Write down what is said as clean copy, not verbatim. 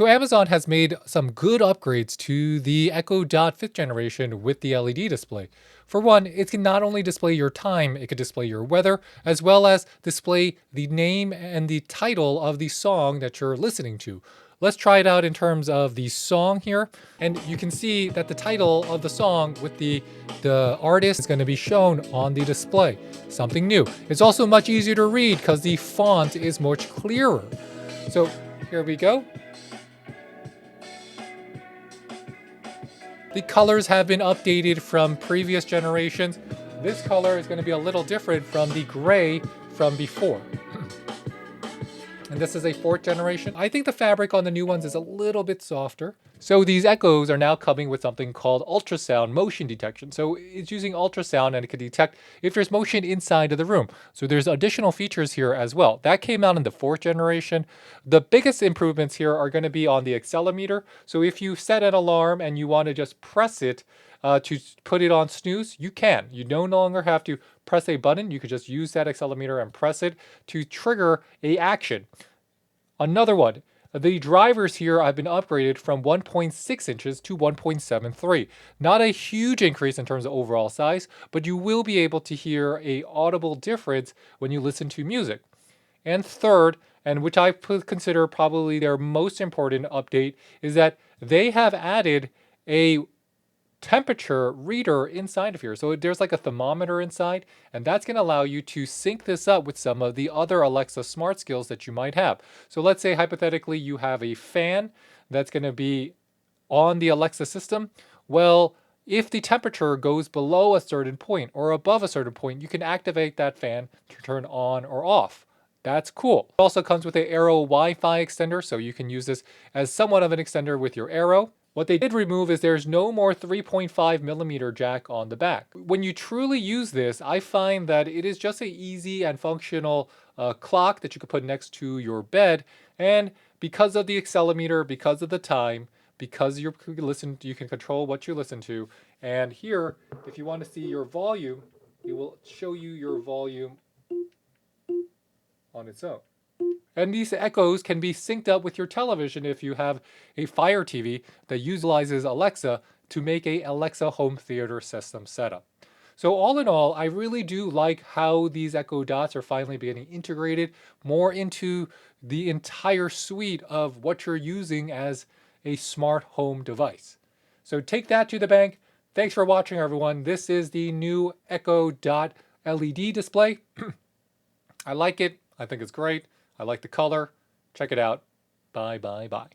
So Amazon has made some good upgrades to the Echo Dot 5th generation with the LED display. For one, it can not only display your time, it can display your weather, as well as display the name and the title of the song that you're listening to. Let's try it out in terms of the song here. And you can see that the title of the song with the artist is going to be shown on the display. Something new. It's also much easier to read because the font is much clearer. So here we go. The colors have been updated from previous generations. This color is going to be a little different from the gray from before. And this is a 4th generation. I think the fabric on the new ones is a little bit softer. So these Echoes are now coming with something called ultrasound motion detection. So it's using ultrasound and it can detect if there's motion inside of the room. So there's additional features here as well. That came out in the 4th generation. The biggest improvements here are going to be on the accelerometer. So if you set an alarm and you want to just press it to put it on snooze, you can. You no longer have to press a button. You could just use that accelerometer and press it to trigger a action. Another one, the drivers here have been upgraded from 1.6 inches to 1.73. Not a huge increase in terms of overall size, but you will be able to hear a audible difference when you listen to music. And third, and which I consider probably their most important update, is that they have added a temperature reader inside of here. So there's like a thermometer inside, and that's going to allow you to sync this up with some of the other Alexa smart skills that you might have. So let's say hypothetically you have a fan that's going to be on the Alexa system. Well, if the temperature goes below a certain point or above a certain point, you can activate that fan to turn on or off. That's cool. It also comes with an Arrow Wi-Fi extender, so you can use this as somewhat of an extender with your Arrow. What they did remove is there's no more 3.5 millimeter jack on the back. When you truly use this, I find that it is just an easy and functional clock that you could put next to your bed. And because of the accelerometer, because of the time, because you can control what you listen to. And here, if you want to see your volume, it will show you your volume on its own. And these Echoes can be synced up with your television if you have a Fire TV that utilizes Alexa to make a Alexa home theater system setup. So all in all, I really do like how these Echo Dots are finally getting integrated more into the entire suite of what you're using as a smart home device. So take that to the bank. Thanks for watching, everyone. This is the new Echo Dot LED display. I like it. I think it's great. I like the color. Check it out. Bye, bye, bye.